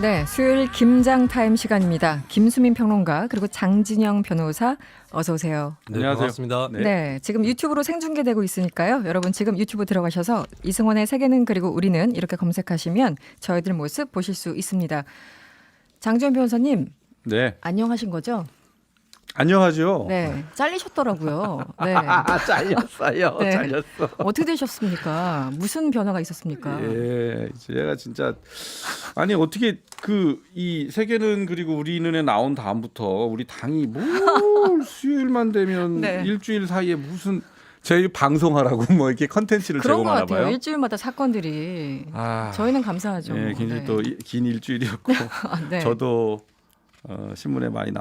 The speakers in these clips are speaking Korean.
네, 수요일 김장타임 시간입니다. 김수민 평론가 그리고 장진영 변호사 어서 오세요. 네, 안녕하세요. 반갑습니다. 네, 지금 유튜브로 생중계되고 있으니까요. 여러분 지금 유튜브 들어가셔서 이승원의 세계는 그리고 우리는 이렇게 검색하시면 저희들 모습 보실 수 있습니다. 장진영 변호사님 네, 안녕하신 거죠? 안녕하죠. 네, 잘리셨더라고요. 네, 잘렸어요. 네. 잘렸어. 어떻게 되셨습니까? 무슨 변화가 있었습니까? 예, 제가 진짜 아니 어떻게 이 세계는 그리고 우리는에 나온 다음부터 우리 당이 뭘 수요일만 되면 네. 일주일 사이에 무슨 저희 방송하라고 뭐 이렇게 컨텐츠를 그런 것 제공하나 같아요. 봐요. 일주일마다 사건들이 저희는 감사하죠. 예, 굉장히 네. 또 긴 일주일이었고 아, 네. 저도 신문에 많이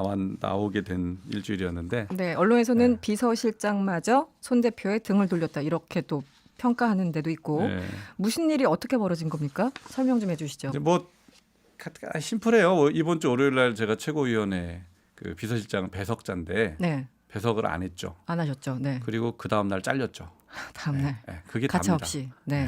나오게 된 일주일이었는데 네, 언론에서는 네. 비서실장마저 손 대표의 등을 돌렸다 이렇게 또 평가하는 데도 있고 예. 무슨 일이 어떻게 벌어진 겁니까? 설명 좀 해주시죠. 이제 뭐 심플해요. 이번 주 월요일 날 제가 최고위원회 그 비서실장 배석자인데 네, 배석을 안 했죠. 안 하셨죠. 네, 그리고 그 다음 날 잘렸죠. 다음날 그게 가차 답니다. 없이. 네.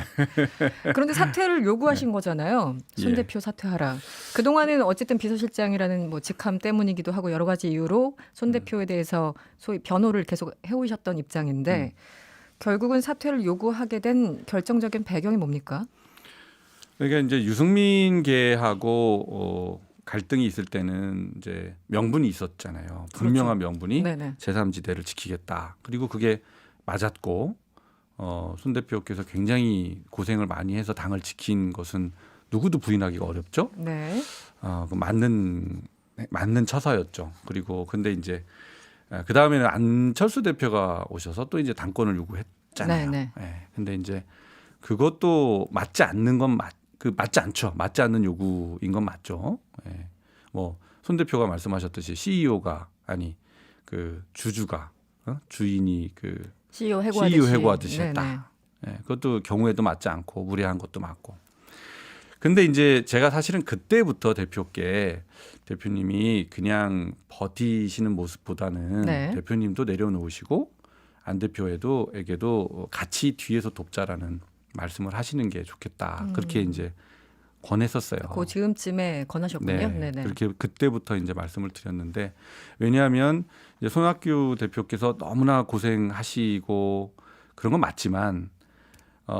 그런데 사퇴를 요구하신 거잖아요. 손 예. 대표 사퇴하라. 그 동안은 어쨌든 비서실장이라는 뭐 직함 때문이기도 하고 여러 가지 이유로 손 대표에 대해서 소위 변호를 계속 해오셨던 입장인데 결국은 사퇴를 요구하게 된 결정적인 배경이 뭡니까? 그러니까 이제 유승민계하고 갈등이 있을 때는 이제 명분이 있었잖아요. 분명한 명분이 네네. 제3지대를 지키겠다. 그리고 그게 맞았고 손 대표께서 굉장히 고생을 많이 해서 당을 지킨 것은 누구도 부인하기가 어렵죠. 네. 그 맞는 처사였죠. 그리고 근데 이제 그 다음에는 안철수 대표가 오셔서 또 이제 당권을 요구했잖아요. 네네. 근데 이제 그것도 맞지 않는 건 맞지 않죠. 맞지 않는 요구인 건 맞죠. 뭐 손 대표가 말씀하셨듯이 CEO가 아니 그 주주가 주인이 그 CEO CEO 해고하듯이. 해고하듯이 네네. 했다. 그것도 경우에도 맞지 않고 무례한 것도 맞고. 근데 이제 제가 사실은 그때부터 대표님이 그냥 버티시는 모습보다는 네. 대표님도 내려놓으시고 안 대표에게도 같이 뒤에서 돕자라는 말씀을 하시는 게 좋겠다. 그렇게 이제 권했었어요. 그 지금쯤에 권하셨군요. 네, 네네. 그렇게 그때부터 이제 말씀을 드렸는데 왜냐하면 이제 손학규 대표께서 너무나 고생하시고 그런 건 맞지만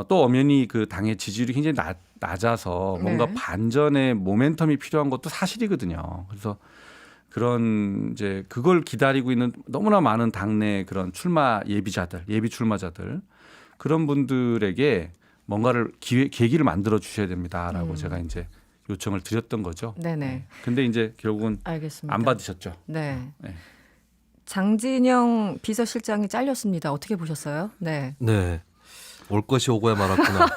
또 엄연히 그 당의 지지율이 굉장히 낮아서 뭔가 네. 반전의 모멘텀이 필요한 것도 사실이거든요. 그래서 그런 이제 그걸 기다리고 있는 너무나 많은 당내 그런 예비 출마자들 그런 분들에게 뭔가를 계기를 만들어 주셔야 됩니다라고 제가 이제 요청을 드렸던 거죠. 네네. 근데 이제 결국은 알겠습니다. 안 받으셨죠. 네. 네. 장진영 비서실장이 잘렸습니다. 어떻게 보셨어요? 네. 네. 올 것이 오고야 말았구나.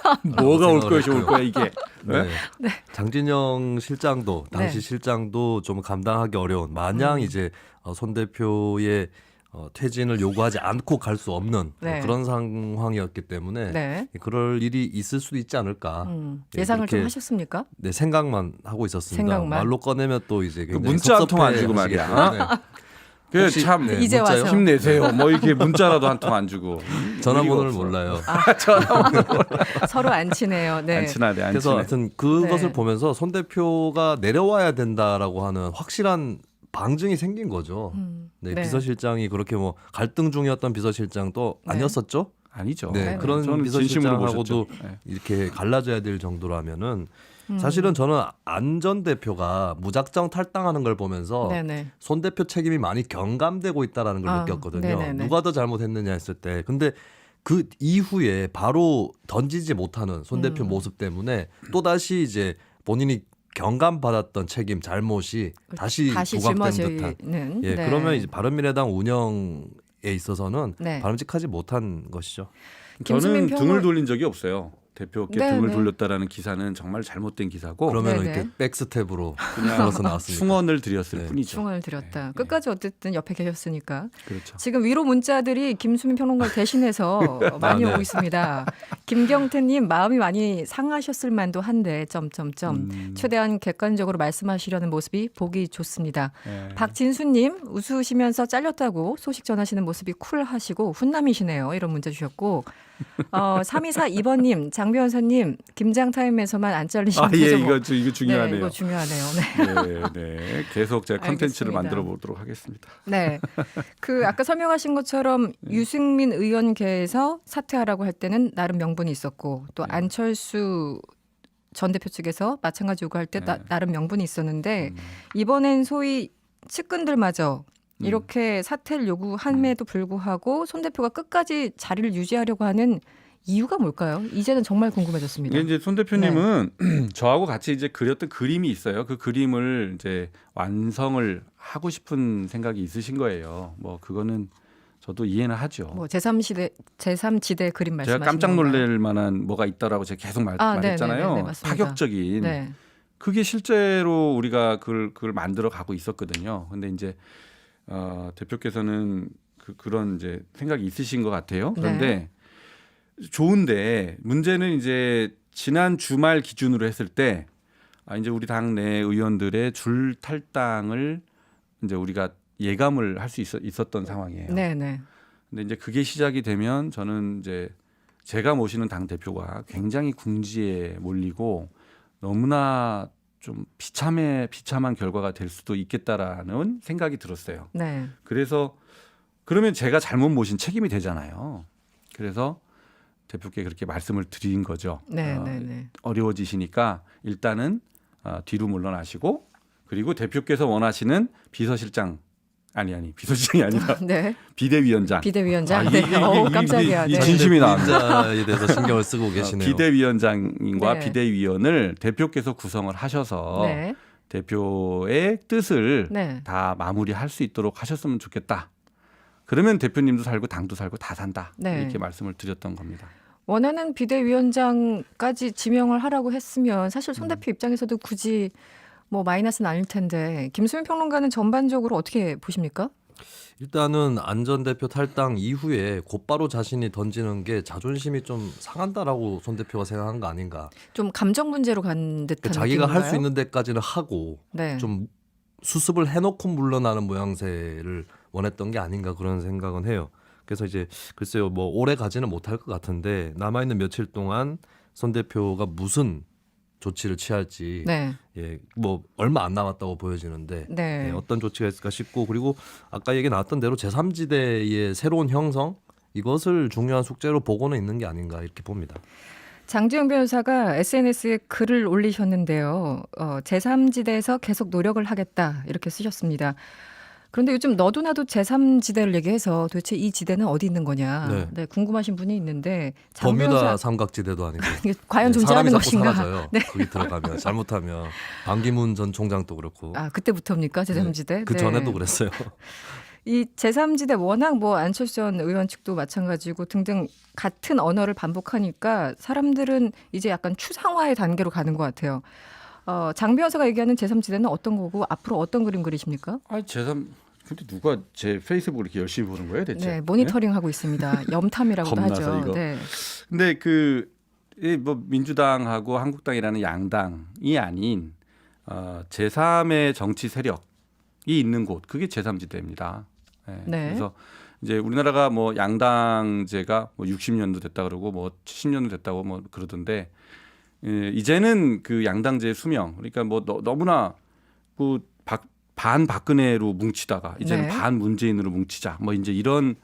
뭐가 올 생각을 것이 올 했고요. 거야 이게. 네. 장진영 실장도 당시 네. 실장도 좀 감당하기 어려운 마냥 이제 손 대표의 퇴진을 요구하지 않고 갈 수 없는 네. 그런 상황이었기 때문에 네. 그럴 일이 있을 수도 있지 않을까. 예상을 좀 그렇게 하셨습니까? 네, 생각만 하고 있었습니다. 생각만? 말로 꺼내면 또 이제 굉장히 문자 한 통 안 주고 섭섭해하시기 말이야. 때문에. 그 혹시- 참 네, 이제 문자요? 와서. 힘내세요. 뭐 이렇게 문자라도 한 통 안 주고 전화번호를 의리가 없어. 몰라요. 서로 안 친해요. 네. 안 친하대 안 그래서 친해. 하여튼 그것을 네. 보면서 손 대표가 내려와야 된다라고 하는 확실한 방증이 생긴 거죠. 네, 네. 비서실장이 그렇게 뭐 갈등 중이었던 비서실장도 네. 아니었었죠. 아니죠. 네, 네. 그런 저는 진심으로 비서실장하고도 보셨죠. 네. 이렇게 갈라져야 될 정도라면은 사실은 저는 안 전 대표가 무작정 탈당하는 걸 보면서 네네. 손 대표 책임이 많이 경감되고 있다라는 걸 아, 느꼈거든요. 네네네. 누가 더 잘못했느냐 했을 때. 근데 그 이후에 바로 던지지 못하는 손 대표 모습 때문에 또 다시 이제 본인이 경감받았던 책임 잘못이 다시 부각된 듯한. 짊어지는. 예, 네. 그러면 이제 바른미래당 운영에 있어서는 네. 바람직하지 못한 것이죠. 김수민 저는 평론- 등을 돌린 적이 없어요. 대표께 네, 등을 네. 돌렸다라는 기사는 정말 잘못된 기사고 그러면 네네. 이렇게 백스텝으로 그냥 걸어서 나왔습니다. 충원을 드렸을 네. 뿐이죠. 충원을 드렸다. 네. 끝까지 어쨌든 옆에 계셨으니까. 그렇죠. 지금 위로 문자들이 김수민 평론가를 대신해서 많이 네. 오고 있습니다. 김경태님 마음이 많이 상하셨을 만도 한데 점점점 최대한 객관적으로 말씀하시려는 모습이 보기 좋습니다. 네. 박진수님 웃으시면서 잘렸다고 소식 전하시는 모습이 쿨하시고 훈남이시네요. 이런 문자 주셨고 3242번님, 장 변호사님, 김장타임에서만 안 잘리시면 예, 되죠. 이거 중요하네요. 네, 이거 중요하네요. 네. 네. 계속 제가 컨텐츠를 알겠습니다. 만들어 보도록 하겠습니다. 네. 그 아까 설명하신 것처럼 유승민 의원계에서 사퇴하라고 할 때는 나름 명분이 있었고 또 안철수 전 대표 측에서 마찬가지 요구할 때 나름 명분이 있었는데 이번엔 소위 측근들마저 이렇게 사퇴를 요구함에도 불구하고 손 대표가 끝까지 자리를 유지하려고 하는 이유가 뭘까요? 이제는 정말 궁금해졌습니다. 이게 이제 손 대표님은 저하고 같이 이제 그렸던 그림이 있어요. 그 그림을 이제 완성을 하고 싶은 생각이 있으신 거예요. 뭐 그거는 저도 이해는 하죠. 뭐 제3지대 그림 말씀하시는 제가 깜짝 건가요? 놀랄 만한 뭐가 있다라고 제가 계속 말했잖아요. 네네네, 맞습니다. 파격적인. 네. 그게 실제로 우리가 그걸 만들어 가고 있었거든요. 근데 이제 대표께서는 그런 이제 생각이 있으신 것 같아요. 그런데 좋은데 문제는 이제 지난 주말 기준으로 했을 때 이제 우리 당내 의원들의 줄 탈당을 이제 우리가 예감을 할 수 있었던 상황이에요. 네네. 근데 이제 그게 시작이 되면 저는 이제 제가 모시는 당 대표가 굉장히 궁지에 몰리고 너무나 좀 비참한 결과가 될 수도 있겠다라는 생각이 들었어요. 네. 그래서 그러면 제가 잘못 모신 책임이 되잖아요. 그래서 대표께 그렇게 말씀을 드린 거죠. 네. 어려워지시니까 일단은 뒤로 물러나시고 그리고 대표께서 원하시는 비서실장이 아니라 네. 비대위원장. 비대위원장. 네. 깜짝이야. 이 네. 진심이 나옵니다. 에 대해서 신경을 쓰고 계시네요. 비대위원장과 네. 비대위원을 대표께서 구성을 하셔서 네. 대표의 뜻을 네. 다 마무리할 수 있도록 하셨으면 좋겠다. 그러면 대표님도 살고 당도 살고 다 산다. 네. 이렇게 말씀을 드렸던 겁니다. 원하는 비대위원장까지 지명을 하라고 했으면 사실 손 대표 입장에서도 굳이 뭐 마이너스는 아닐 텐데 김수민 평론가는 전반적으로 어떻게 보십니까? 일단은 안 전 대표 탈당 이후에 곧바로 자신이 던지는 게 자존심이 좀 상한다라고 손 대표가 생각한 거 아닌가. 좀 감정 문제로 간 듯한 자기가 할 수 느낌인가요? 있는 데까지는 하고 네. 좀 수습을 해놓고 물러나는 모양새를 원했던 게 아닌가 그런 생각은 해요. 그래서 이제 글쎄요 뭐 오래 가지는 못할 것 같은데 남아있는 며칠 동안 손 대표가 무슨 조치를 취할지 네. 예, 뭐 얼마 안 남았다고 보여지는데 네. 예, 어떤 조치가 있을까 싶고 그리고 아까 얘기 나왔던 대로 제3지대의 새로운 형성 이것을 중요한 숙제로 보고는 있는 게 아닌가 이렇게 봅니다. 장지영 변호사가 SNS에 글을 올리셨는데요. 제3지대에서 계속 노력을 하겠다 이렇게 쓰셨습니다. 그런데 요즘 너도 나도 제3지대를 얘기해서 도대체 이 지대는 어디 있는 거냐 네. 궁금하신 분이 있는데 장 버뮤다 변호사 삼각지대도 아니고 이게 과연 네, 존재하는 사람이 자꾸 것인가? 사라져요. 네. 거기 들어가면 잘못하면 반기문 전 총장도 그렇고 아 그때부터입니까 제3지대? 그 전에도 그랬어요. 이 제3지대 워낙 뭐 안철수 전 의원 측도 마찬가지고 등등 같은 언어를 반복하니까 사람들은 이제 약간 추상화의 단계로 가는 것 같아요. 장 변호사가 얘기하는 제3지대는 어떤 거고 앞으로 어떤 그림 그리십니까? 근데 누가 제 페이스북을 이렇게 열심히 보는 거예요, 대체? 네, 모니터링 하고 있습니다. 염탐이라고도 겁나서 하죠. 이거. 네. 근데 뭐 민주당하고 한국당이라는 양당이 아닌 제3의 정치 세력이 있는 곳, 그게 제3지대입니다. 네. 네. 그래서 이제 우리나라가 뭐 양당제가 뭐 60년도 됐다 그러고 뭐 70년도 됐다고 뭐 그러던데 이제는 그 양당제의 수명, 그러니까 뭐 너무나 뭐 반박근혜로 뭉치다가 이제는 네. 반문재인으로 뭉치자 뭐 이제 이런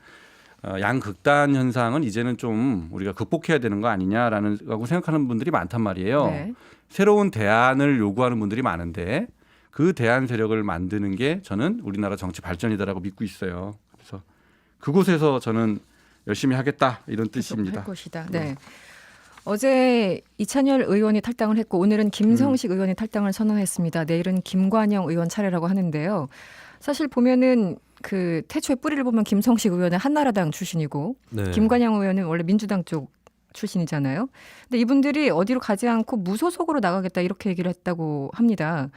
양극단 현상은 이제는 좀 우리가 극복해야 되는 거 아니냐라는 라고 생각하는 분들이 많단 말이에요. 네. 새로운 대안을 요구하는 분들이 많은데 그 대안 세력을 만드는 게 저는 우리나라 정치 발전이다라고 믿고 있어요. 그래서 그곳에서 저는 열심히 하겠다 이런 뜻입니다. 할 것이다. 네. 어제 이찬열 의원이 탈당을 했고 오늘은 김성식 의원이 탈당을 선언했습니다. 내일은 김관영 의원 차례라고 하는데요. 사실 보면은 그 태초의 뿌리를 보면 김성식 의원은 한나라당 출신이고 네. 김관영 의원은 원래 민주당 쪽 출신이잖아요. 근데 이분들이 어디로 가지 않고 무소속으로 나가겠다 이렇게 얘기를 했다고 합니다.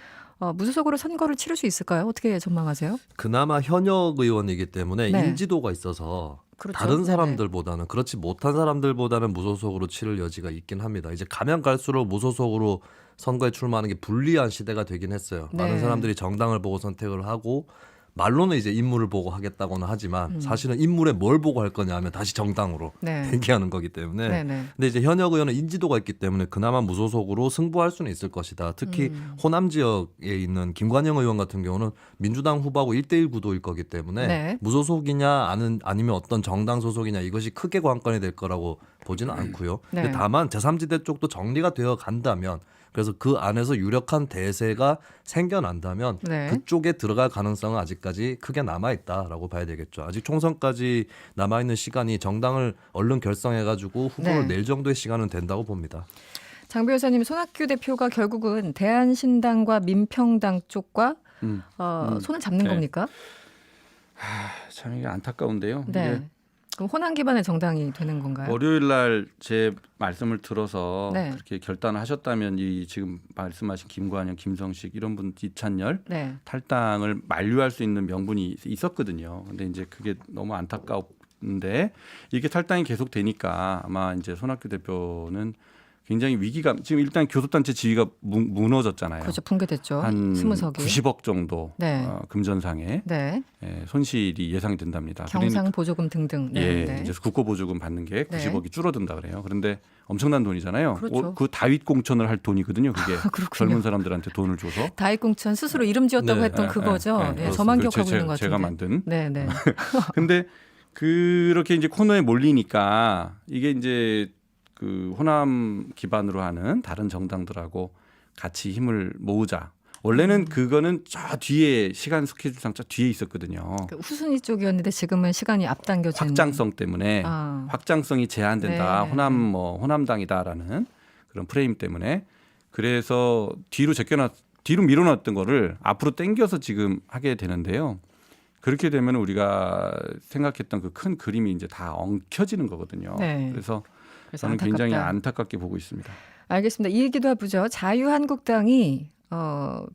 무소속으로 선거를 치를 수 있을까요? 어떻게 전망하세요? 그나마 현역 의원이기 때문에 네. 인지도가 있어서 그렇죠. 다른 네네. 사람들보다는 그렇지 못한 사람들보다는 무소속으로 치를 여지가 있긴 합니다. 이제 가면 갈수록 무소속으로 선거에 출마하는 게 불리한 시대가 되긴 했어요. 네. 많은 사람들이 정당을 보고 선택을 하고 말로는 이제 인물을 보고 하겠다고는 하지만 사실은 인물에 뭘 보고 할 거냐 하면 다시 정당으로 네. 얘기하는 거기 때문에 네네. 근데 이제 현역 의원은 인지도가 있기 때문에 그나마 무소속으로 승부할 수는 있을 것이다. 특히 호남 지역에 있는 김관영 의원 같은 경우는 민주당 후보하고 1대1 구도일 거기 때문에 네. 무소속이냐 아니면 어떤 정당 소속이냐 이것이 크게 관건이 될 거라고 보지는 않고요. 네. 근데 다만 제3지대 쪽도 정리가 되어 간다면 그래서 그 안에서 유력한 대세가 생겨난다면 네. 그쪽에 들어갈 가능성은 아직까지 크게 남아있다라고 봐야 되겠죠. 아직 총선까지 남아있는 시간이 정당을 얼른 결성해가지고 후보를 네. 낼 정도의 시간은 된다고 봅니다. 장 변호사님, 손학규 대표가 결국은 대한신당과 민평당 쪽과 손을 잡는 네. 겁니까? 참 이게 안타까운데요. 네. 이게 그럼 호남 기반의 정당이 되는 건가요? 월요일 날 제 말씀을 들어서 네. 그렇게 결단을 하셨다면 이 지금 말씀하신 김관영, 김성식 이런 분 이찬열 네. 탈당을 만류할 수 있는 명분이 있었거든요. 근데 이제 그게 너무 안타까운데 이게 탈당이 계속 되니까 아마 이제 손학규 대표는 굉장히 위기감. 지금 일단 교섭단체 지위가 무너졌잖아요. 그렇죠. 붕괴됐죠. 한 20석이. 90억 정도 네. 금전상에 네. 손실이 예상이 된답니다. 경상 보조금 등등. 네. 예, 네. 이제 국고보조금 받는 게 90억이 줄어든다 그래요. 그런데 엄청난 돈이잖아요. 그렇죠. 그 다윗 공천을 할 돈이거든요. 그게 그렇군요. 젊은 사람들한테 돈을 줘서. 다윗공천 스스로 이름 지었다고 네. 했던 그거죠. 네, 그렇습니다. 저만 그 기억하고 있는 것 같은데. 제가 만든. 네, 네. 근데 그렇게 이제 코너에 몰리니까 이게 이제 그 호남 기반으로 하는 다른 정당들하고 같이 힘을 모으자. 원래는 그거는 저 뒤에 시간 스케줄상 저 뒤에 있었거든요. 그 후순위 쪽이었는데 지금은 시간이 앞당겨진. 확장성 때문에 아. 확장성이 제한된다. 네. 호남당이다라는 그런 프레임 때문에 그래서 뒤로 밀어놨던 거를 앞으로 당겨서 지금 하게 되는데요. 그렇게 되면 우리가 생각했던 그 큰 그림이 이제 다 엉켜지는 거거든요. 네. 그래서 그래서 저는 굉장히 안타깝다. 안타깝게 보고 있습니다. 알겠습니다. 이 얘기도 해보죠. 자유한국당이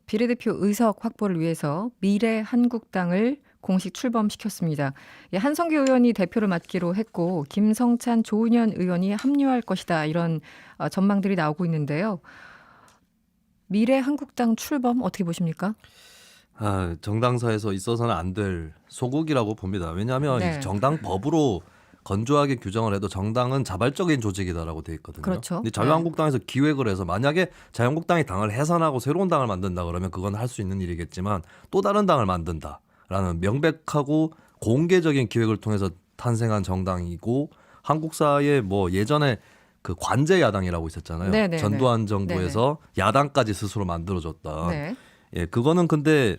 비례대표 의석 확보를 위해서 미래한국당을 공식 출범시켰습니다. 예, 한성규 의원이 대표를 맡기로 했고 김성찬, 조은현 의원이 합류할 것이다. 이런 전망들이 나오고 있는데요. 미래한국당 출범 어떻게 보십니까? 정당사에서 있어서는 안 될 소극이라고 봅니다. 왜냐하면 네. 정당 법으로 건조하게 규정을 해도 정당은 자발적인 조직이다라고 돼 있거든요. 그렇죠. 근데 자유한국당에서 기획을 해서 만약에 자유한국당이 당을 해산하고 새로운 당을 만든다 그러면 그건 할 수 있는 일이겠지만 또 다른 당을 만든다라는 명백하고 공개적인 기획을 통해서 탄생한 정당이고 한국사에 뭐 예전에 그 관제 야당이라고 있었잖아요. 네네네. 전두환 정부에서 야당까지 스스로 만들어줬던. 네. 예, 그거는 근데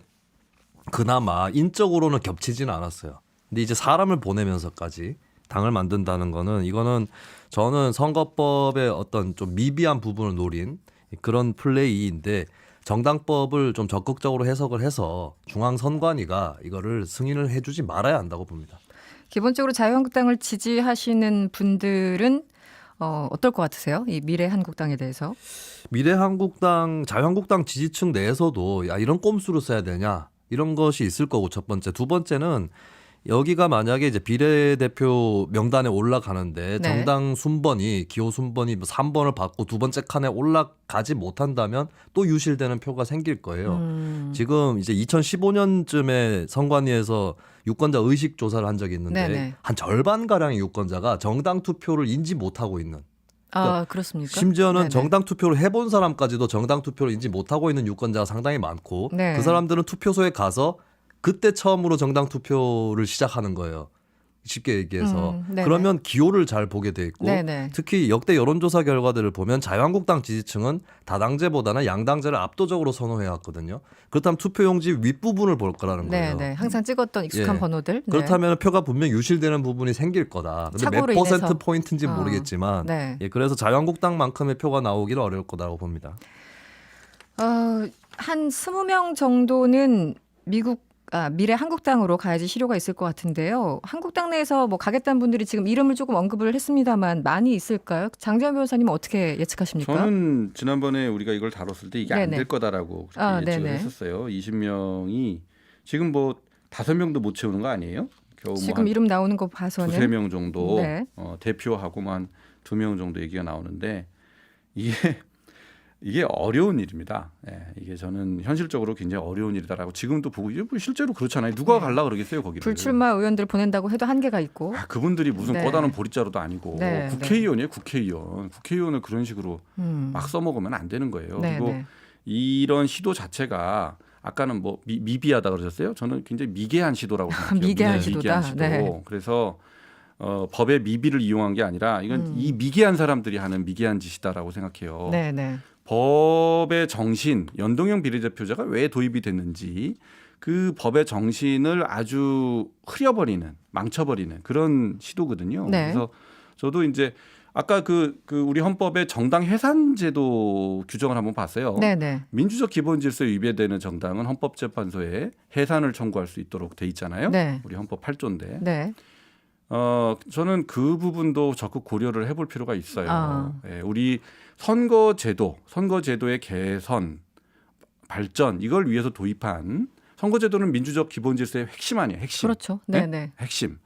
그나마 인적으로는 겹치지는 않았어요. 근데 이제 사람을 보내면서까지 당을 만든다는 거는 이거는 저는 선거법의 어떤 좀 미비한 부분을 노린 그런 플레이인데 정당법을 좀 적극적으로 해석을 해서 중앙선관위가 이거를 승인을 해주지 말아야 한다고 봅니다. 기본적으로 자유한국당을 지지하시는 분들은 어떨 것 같으세요? 이 미래한국당에 대해서? 미래한국당, 자유한국당 지지층 내에서도 야 이런 꼼수를 써야 되냐 이런 것이 있을 거고 첫 번째. 두 번째는 여기가 만약에 이제 비례대표 명단에 올라가는데 네. 정당 순번이 기호 순번이 3번을 받고 두 번째 칸에 올라가지 못한다면 또 유실되는 표가 생길 거예요. 지금 이제 2015년쯤에 선관위에서 유권자 의식 조사를 한 적이 있는데 네네. 한 절반 가량의 유권자가 정당 투표를 인지 못하고 있는. 그렇습니까? 심지어는 네네. 정당 투표를 해본 사람까지도 정당 투표를 인지 못하고 있는 유권자가 상당히 많고 네. 그 사람들은 투표소에 가서 그때 처음으로 정당 투표를 시작하는 거예요. 쉽게 얘기해서. 네네. 그러면 기호를 잘 보게 돼 있고 네네. 특히 역대 여론조사 결과들을 보면 자유한국당 지지층은 다당제보다는 양당제를 압도적으로 선호해 왔거든요. 그렇다면 투표용지 윗부분을 볼 거라는 거예요. 네, 항상 찍었던 익숙한 예. 번호들. 네. 그렇다면 표가 분명 유실되는 부분이 생길 거다. 근데 몇 착오로 퍼센트 인해서. 포인트인지 는 모르겠지만 네. 예, 그래서 자유한국당만큼의 표가 나오기는 어려울 거라고 봅니다. 한 20명 정도는 미래 한국당으로 가야지 실효가 있을 것 같은데요. 한국당 내에서 뭐 가겠다는 분들이 지금 이름을 조금 언급을 했습니다만 많이 있을까요? 장재현 변호사님은 어떻게 예측하십니까? 저는 지난번에 우리가 이걸 다뤘을 때 이게 안 네네. 될 거다라고 그렇게 예측을 네네. 했었어요. 20명이 지금 뭐 5명도 못 채우는 거 아니에요? 겨우 지금 이름 나오는 거 봐서는 두세 명 정도 네. 대표하고만 2명 정도 얘기가 나오는데 이게 이게 어려운 일입니다. 예, 이게 저는 현실적으로 굉장히 어려운 일이다라고 지금도 보고 이게 뭐 실제로 그렇잖아요. 누가 갈라 그러겠어요 거기를. 불출마 의원들 보낸다고 해도 한계가 있고. 그분들이 무슨 네. 꼬다는 보리자루도 아니고 네, 국회의원이에요. 국회의원을 그런 식으로 막 써먹으면 안 되는 거예요. 네, 그리고 네. 이런 시도 자체가 아까는 뭐 미비하다 그러셨어요. 저는 굉장히 미개한 시도라고 생각해요. 미개한 시도다. 미개한 시도. 네. 그래서 법의 미비를 이용한 게 아니라 이건 이 미개한 사람들이 하는 미개한 짓이다라고 생각해요. 네, 네. 법의 정신, 연동형 비례대표제가 왜 도입이 됐는지 그 법의 정신을 아주 흐려버리는, 망쳐버리는 그런 시도거든요. 네. 그래서 저도 이제 아까 그 우리 헌법의 정당 해산제도 규정을 한번 봤어요. 네, 네. 민주적 기본 질서에 위배되는 정당은 헌법재판소에 해산을 청구할 수 있도록 돼 있잖아요. 네. 우리 헌법 8조인데. 네. 저는 그 부분도 적극 고려를 해볼 필요가 있어요. 아. 예, 우리 선거제도의 개선, 발전 이걸 위해서 도입한 선거제도는 민주적 기본 질서의 핵심 아니에요. 핵심. 그렇죠. 네, 네? 네. 핵심.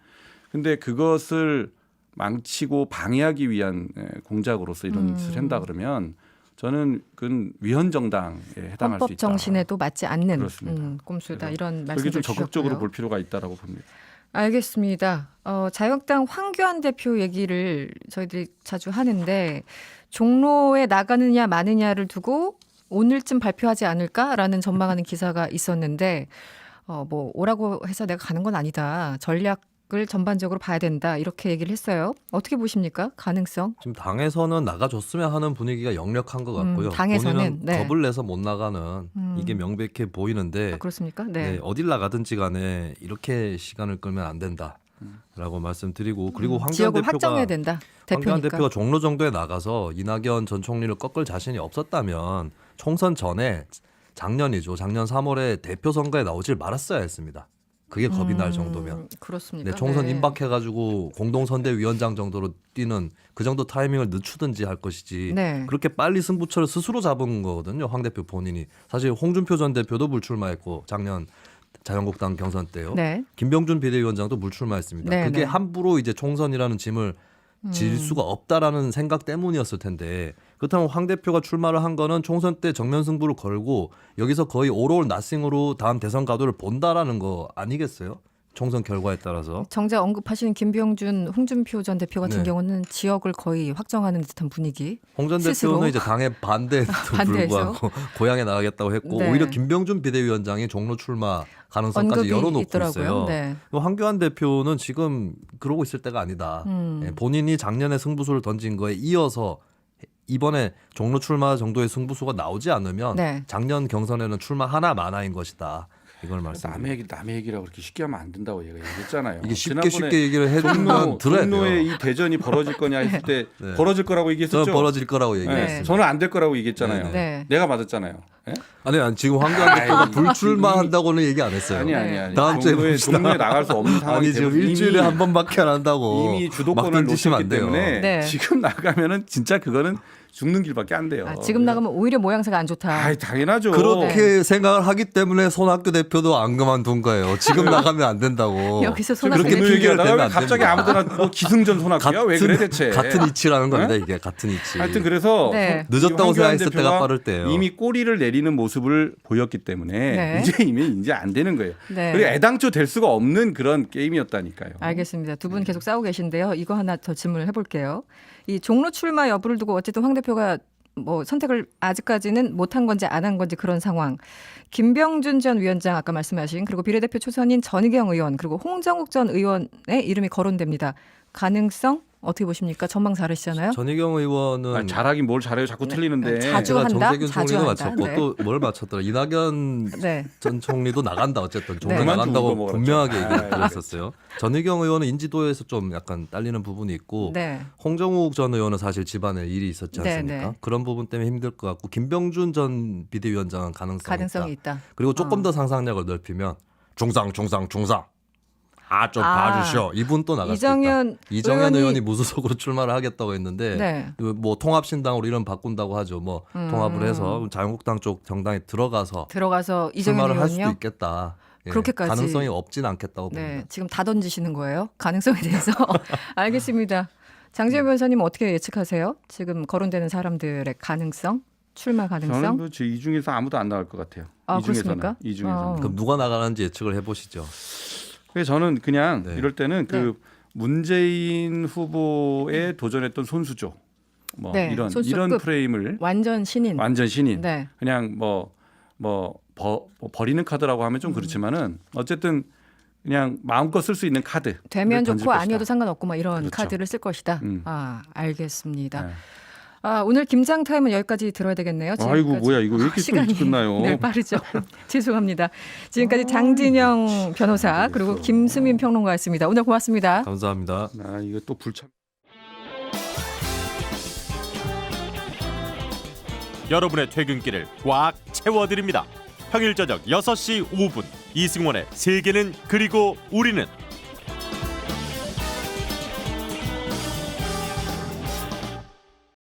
근데 그것을 망치고 방해하기 위한 공작으로서 이런 짓을 한다 그러면 저는 그건 위헌 정당에 해당할 수 헌법 있다. 정신에도 맞지 않는 그렇습니다. 꼼수다 그래서 이런 여기 말씀을 좀 적극적으로 주셨고요. 볼 필요가 있다라고 봅니다. 알겠습니다. 자유한국당 황교안 대표 얘기를 저희들이 자주 하는데 종로에 나가느냐 마느냐를 두고 오늘쯤 발표하지 않을까라는 전망하는 기사가 있었는데 뭐 오라고 해서 내가 가는 건 아니다. 전략을 전반적으로 봐야 된다. 이렇게 얘기를 했어요. 어떻게 보십니까? 가능성? 지금 당에서는 나가줬으면 하는 분위기가 역력한 것 같고요. 당에서는, 본인은 네. 겁을 내서 못 나가는 이게 명백해 보이는데 그렇습니까? 네, 네. 어딜 나가든지 간에 이렇게 시간을 끌면 안 된다라고 말씀드리고 그리고 황교안 지역을 대표가 확정해야 된다. 황교안 대표니까. 대표가 종로 정도에 나가서 이낙연 전 총리를 꺾을 자신이 없었다면 총선 전에 작년이죠. 작년 3월에 대표 선거에 나오질 말았어야 했습니다. 그게 겁이 날 정도면. 그렇습니까? 네, 총선 네. 임박해가지고 공동선대위원장 정도로 뛰는 그 정도 타이밍을 늦추든지 할 것이지. 네. 그렇게 빨리 승부처를 스스로 잡은 거거든요. 황 대표 본인이. 사실 홍준표 전 대표도 불출마했고 작년 자유한국당 경선 때요. 네. 김병준 비대위원장도 불출마했습니다. 네, 그게 네. 함부로 이제 총선이라는 짐을 질 수가 없다라는 생각 때문이었을 텐데 그렇다면 황 대표가 출마를 한 거는 총선 때 정면 승부를 걸고 여기서 거의 오로올 나싱으로 다음 대선 가도를 본다라는 거 아니겠어요? 총선 결과에 따라서. 정작 언급하시는 김병준, 홍준표 전 대표 같은 네. 경우는 지역을 거의 확정하는 듯한 분위기. 홍 전 스스로? 대표는 이제 당의 반대에도 반대해서? 불구하고 고향에 나가겠다고 했고 네. 오히려 김병준 비대위원장이 종로 출마 가능성까지 언급이 열어놓고 있더라고요. 있어요. 네. 황교안 대표는 지금 그러고 있을 때가 아니다. 예, 본인이 작년에 승부수를 던진 거에 이어서 이번에 종로 출마 정도의 승부수가 나오지 않으면 네. 작년 경선에는 출마 하나 마나인 것이다. 이걸 말씀드립니다. 남의 얘기라고 그렇게 쉽게 하면 안 된다고 얘가 얘기했잖아요. 이게 지난번에 쉽게 얘기를 해주면 들어야 종로에 돼요. 이 대전이 벌어질 거냐 했을 때 네. 벌어질 거라고 얘기했었죠. 저는 벌어질 거라고 얘기했어요. 네. 저는 안 될 거라고 얘기했잖아요. 네. 내가 맞았잖아요. 네? 아니 지금 황교안 대표가 불출마한다고는 얘기 안 했어요. 아니. 다음 주에 봅시다. 종로에 나갈 수 없는 상황이 아니 지금 되면 일주일에 한 번밖에 안 한다고 이미 막 주도권을 던지시면 놓쳤기 안 돼요. 때문에 네. 지금 나가면은 진짜 그거는 죽는 길밖에 안 돼요. 지금 나가면 오히려 모양새가 안 좋다. 아이, 당연하죠. 그렇게 생각을 하기 때문에 손학규 대표도 안 그만둔 거예요. 지금 나가면 안 된다고. 여기서 손학규 그렇게 종로 핑계를 얘기하다가 대면 왜 안 갑자기 됩니다. 아무데나 뭐 기승전 손학규야? 왜 그래 대체? 같은 이치라는 겁니다. 네? 이게 같은 이치. 하여튼 그래서 네. 늦었다고 황교안 생각했을 대표가 때가 빠를 때예요. 이미 꼬리를 내리는 모습을 보였기 때문에 네. 이제 안 되는 거예요. 네. 그리고 애당초 될 수가 없는 그런 게임이었다니까요. 알겠습니다. 두 분 계속 싸우고 계신데요. 이거 하나 더 질문을 해볼게요. 이 종로 출마 여부를 두고 어쨌든 황 대표가 뭐 선택을 아직까지는 못한 건지 안 한 건지 그런 상황. 김병준 전 위원장 아까 말씀하신 그리고 비례대표 초선인 전희경 의원 그리고 홍정욱 전 의원의 이름이 거론됩니다. 가능성 어떻게 보십니까? 전망 잘하시잖아요. 전희경 의원은 아니, 잘하긴 뭘 잘해요. 자꾸 틀리는데. 자주 제가 한다? 정세균 자주 총리도 한다. 맞췄고 네. 또 뭘 맞췄더라. 이낙연 네. 전 총리도 나간다. 어쨌든 종로 네. 나간다고 그만 두고 분명하게 먹었죠. 얘기를 했었어요. 전희경 의원은 인지도에서 좀 약간 딸리는 부분이 있고 네. 홍정욱 전 의원은 사실 집안에 일이 있었지 네, 않습니까? 네. 그런 부분 때문에 힘들 것 같고 김병준 전 비대위원장은 가능성이 있다. 있다. 그리고 조금 더 상상력을 넓히면 중상 좀 아, 봐주셔. 이분 또 나갈 수 있다. 이정현 의원이 무소속으로 출마를 하겠다고 했는데 네. 뭐 통합신당으로 이름 바꾼다고 하죠. 뭐 통합을 해서 자유한국당 쪽 정당에 들어가서 이정현 출마를 할 수도 의원이요. 있겠다. 예, 그렇게까지. 가능성이 없진 않겠다고 봅니다. 네, 지금 다 던지시는 거예요. 가능성에 대해서. 알겠습니다. 장재현 변호사님 어떻게 예측하세요? 지금 거론되는 사람들의 가능성? 출마 저는 가능성? 뭐이 중에서 아무도 안 나올 것 같아요. 아, 이 중에서는. 그렇습니까? 이 중에서는. 그럼 누가 나가는지 예측을 해보시죠. 그래서 저는 그냥 네. 이럴 때는 그 네. 문재인 후보에 도전했던 손수조 뭐 네, 이런 손수급. 프레임을 완전 신인. 완전 신인 네. 그냥 버리는 카드라고 하면 좀 그렇지만은 어쨌든 그냥 마음껏 쓸 수 있는 카드 되면 좋고 아니어도 상관없고 막 이런 그렇죠. 카드를 쓸 것이다. 음. 아, 알겠습니다. 네. 아, 오늘 김장 타임은 여기까지 들어야 되겠네요. 아이고 지금까지. 뭐야 이거 왜 이렇게 또 시간이 일찍 끝나요? 네, 빠르죠. 죄송합니다. 지금까지 장진영 변호사 그리고 김수민 평론가였습니다. 오늘 고맙습니다. 감사합니다. 아 이거 또 불참. 여러분의 퇴근길을 꽉 채워드립니다. 평일 저녁 6시 5분 이승원의 세계는 그리고 우리는